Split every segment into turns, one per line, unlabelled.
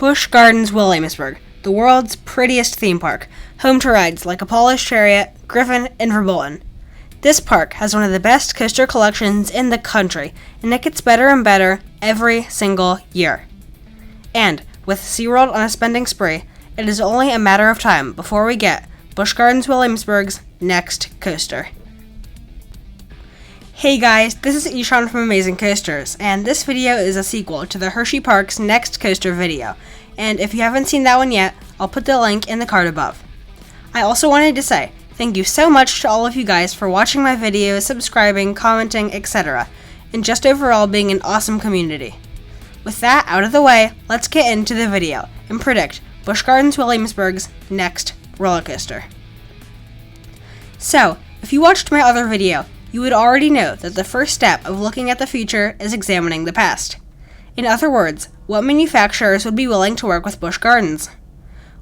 Busch Gardens Williamsburg, the world's prettiest theme park, home to rides like Apollo's Chariot, Griffon, and Verbolten. This park has one of the best coaster collections in the country, and it gets better and better every single year. And with SeaWorld on a spending spree, it is only a matter of time before we get Busch Gardens Williamsburg's next coaster. Hey guys, this is Ishan from Amazing Coasters, and this video is a sequel to the Hershey Park's next coaster video, and if you haven't seen that one yet, I'll put the link in the card above. I also wanted to say thank you so much to all of you guys for watching my videos, subscribing, commenting, etc., and just overall being an awesome community. With that out of the way, let's get into the video and predict Busch Gardens Williamsburg's next roller coaster. So, if you watched my other video, you would already know that the first step of looking at the future is examining the past. In other words, what manufacturers would be willing to work with Busch Gardens?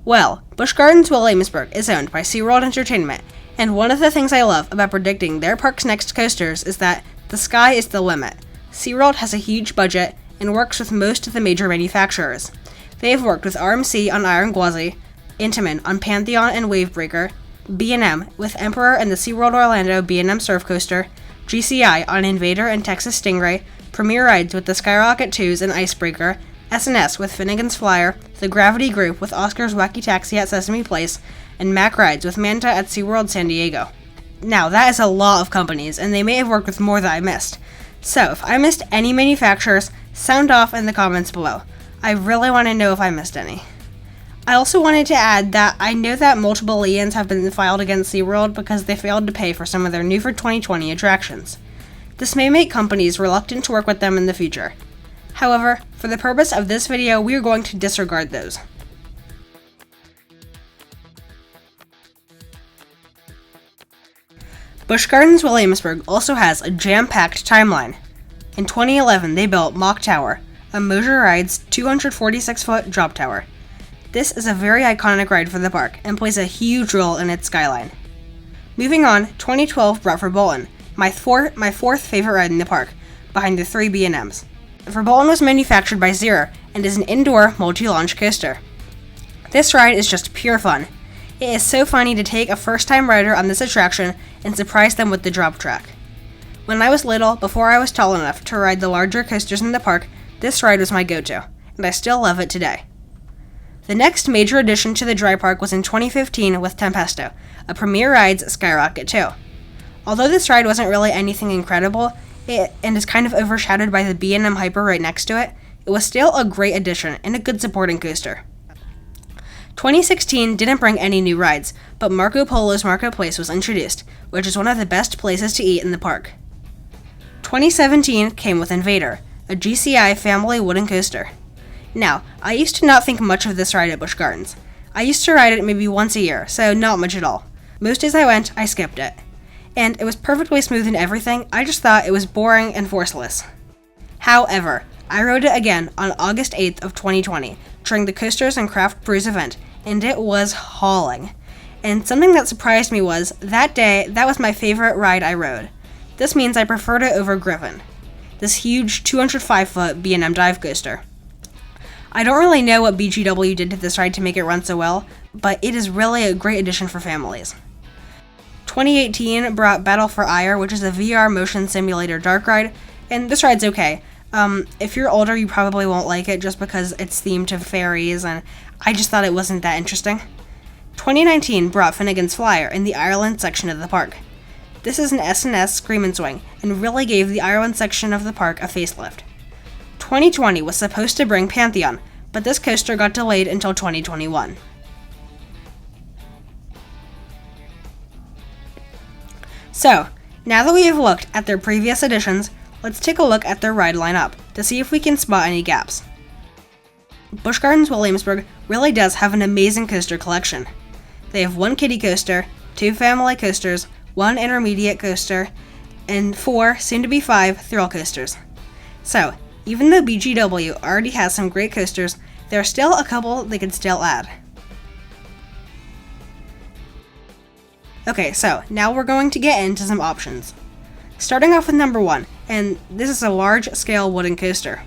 Well, Busch Gardens Williamsburg is owned by SeaWorld Entertainment, and one of the things I love about predicting their park's next coasters is that the sky is the limit. SeaWorld has a huge budget and works with most of the major manufacturers. They have worked with RMC on Iron Gwazi, Intamin on Pantheon and Wavebreaker, B&M with Emperor and the SeaWorld Orlando B&M Surf Coaster, GCI on Invader and Texas Stingray, Premier Rides with the Skyrocket 2s and Icebreaker, S&S with Finnegan's Flyer, the Gravity Group with Oscar's Wacky Taxi at Sesame Place, and Mack Rides with Manta at SeaWorld San Diego. Now, that is a lot of companies, and they may have worked with more that I missed. So, if I missed any manufacturers, sound off in the comments below. I really want to know if I missed any. I also wanted to add that I know that multiple liens have been filed against SeaWorld because they failed to pay for some of their new for 2020 attractions. This may make companies reluctant to work with them in the future. However, for the purpose of this video, we are going to disregard those. Busch Gardens Williamsburg also has a jam-packed timeline. In 2011, they built Mock Tower, a Mosier Rides 246-foot drop tower. This is a very iconic ride for the park and plays a huge role in its skyline. Moving on, 2012 brought Verbolten, my fourth favorite ride in the park, behind the three B&Ms. Verbolten was manufactured by Zero and is an indoor multi-launch coaster. This ride is just pure fun. It is so funny to take a first-time rider on this attraction and surprise them with the drop track. When I was little, before I was tall enough to ride the larger coasters in the park, this ride was my go-to, and I still love it today. The next major addition to the dry park was in 2015 with Tempesto, a Premier Rides Skyrocket 2. Although this ride wasn't really anything incredible, and is kind of overshadowed by the B&M Hyper right next to it, it was still a great addition and a good supporting coaster. 2016 didn't bring any new rides, but Marco Polo's Marketplace was introduced, which is one of the best places to eat in the park. 2017 came with Invader, a GCI family wooden coaster. Now, I used to not think much of this ride at Busch Gardens. I used to ride it maybe once a year, so not much at all. Most days I went, I skipped it. And it was perfectly smooth and everything, I just thought it was boring and forceless. However, I rode it again on August 8th of 2020 during the Coasters and Craft Brews event, and it was hauling. And something that surprised me was, that day, that was my favorite ride I rode. This means I preferred it over Griffon, this huge 205-foot B&M dive coaster. I don't really know what BGW did to this ride to make it run so well, but it is really a great addition for families. 2018 brought Battle for Ire, which is a VR motion simulator dark ride, and this ride's okay. If you're older, you probably won't like it just because it's themed to fairies, and I just thought it wasn't that interesting. 2019 brought Finnegan's Flyer in the Ireland section of the park. This is an S&S Scream and Swing, and really gave the Ireland section of the park a facelift. 2020 was supposed to bring Pantheon, but this coaster got delayed until 2021. So, now that we have looked at their previous additions, let's take a look at their ride lineup to see if we can spot any gaps. Busch Gardens Williamsburg really does have an amazing coaster collection. They have one kiddie coaster, two family coasters, one intermediate coaster, and 4, soon to be 5, thrill coasters. So, even though BGW already has some great coasters, there are still a couple they could still add. Okay, so now we're going to get into some options. Starting off with number 1, and this is a large-scale wooden coaster.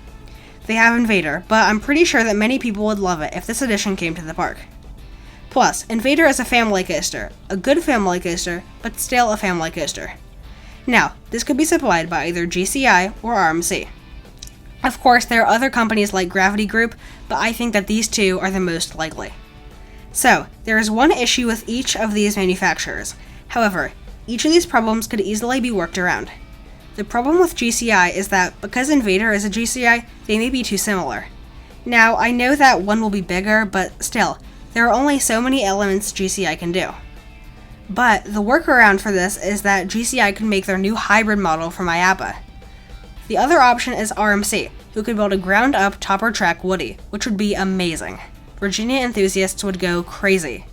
they have Invader, but I'm pretty sure that many people would love it if this addition came to the park. Plus, Invader is a family coaster, a good family coaster, but still a family coaster. Now, this could be supplied by either GCI or RMC. Of course, there are other companies like Gravity Group, but I think that these two are the most likely. So, there is one issue with each of these manufacturers. However, each of these problems could easily be worked around. The problem with GCI is that because Invader is a GCI, they may be too similar. Now, I know that one will be bigger, but still, there are only so many elements GCI can do. But the workaround for this is that GCI can make their new hybrid model from IAAPA. The other option is RMC, who could build a ground-up topper track Woody, which would be amazing. Virginia enthusiasts would go crazy.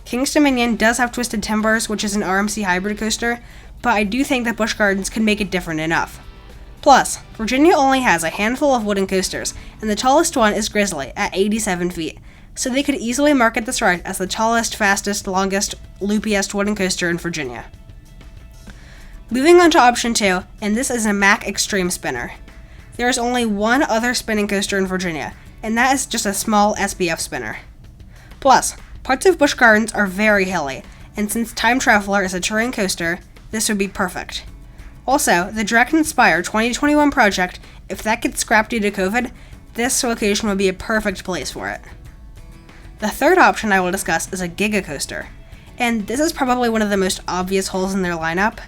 Kings Dominion does have Twisted Timbers, which is an RMC hybrid coaster, but I do think that Busch Gardens can make it different enough. Plus, Virginia only has a handful of wooden coasters, and the tallest one is Grizzly at 87 feet, so they could easily market this ride as the tallest, fastest, longest, loopiest wooden coaster in Virginia. Moving on to option 2, and this is a Mack Extreme Spinner. There is only one other spinning coaster in Virginia, and that is just a small SBF spinner. Plus, parts of Busch Gardens are very hilly, and since Time Traveler is a terrain coaster, this would be perfect. Also, the Direct Inspire 2021 project, if that gets scrapped due to COVID, this location would be a perfect place for it. The third option I will discuss is a Giga Coaster, and this is probably one of the most obvious holes in their lineup.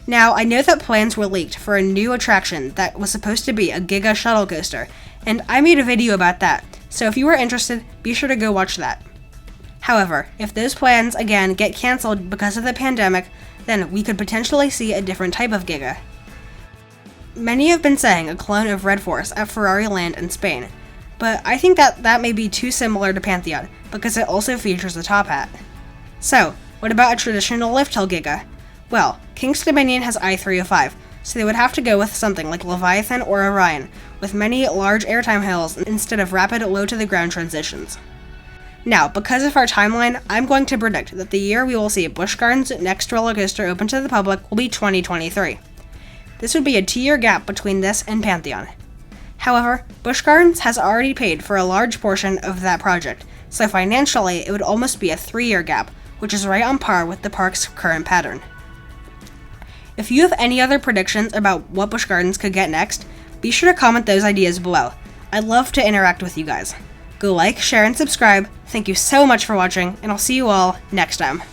Now, I know that plans were leaked for a new attraction that was supposed to be a Giga Shuttle Coaster, and I made a video about that, so if you are interested, be sure to go watch that. However, if those plans, again, get cancelled because of the pandemic, then we could potentially see a different type of Giga. Many have been saying a clone of Red Force at Ferrari Land in Spain, but I think that may be too similar to Pantheon, because it also features a top hat. So, what about a traditional lift hill Giga? Well, Kings Dominion has I-305, so they would have to go with something like Leviathan or Orion, with many large airtime hills instead of rapid low-to-the-ground transitions. Now, because of our timeline, I'm going to predict that the year we will see Busch Gardens' next roller coaster open to the public will be 2023. This would be a 2-year gap between this and Pantheon. However, Busch Gardens has already paid for a large portion of that project, so financially it would almost be a 3-year gap, which is right on par with the park's current pattern. If you have any other predictions about what Busch Gardens could get next, be sure to comment those ideas below. I'd love to interact with you guys. Go like, share, and subscribe. Thank you so much for watching, and I'll see you all next time.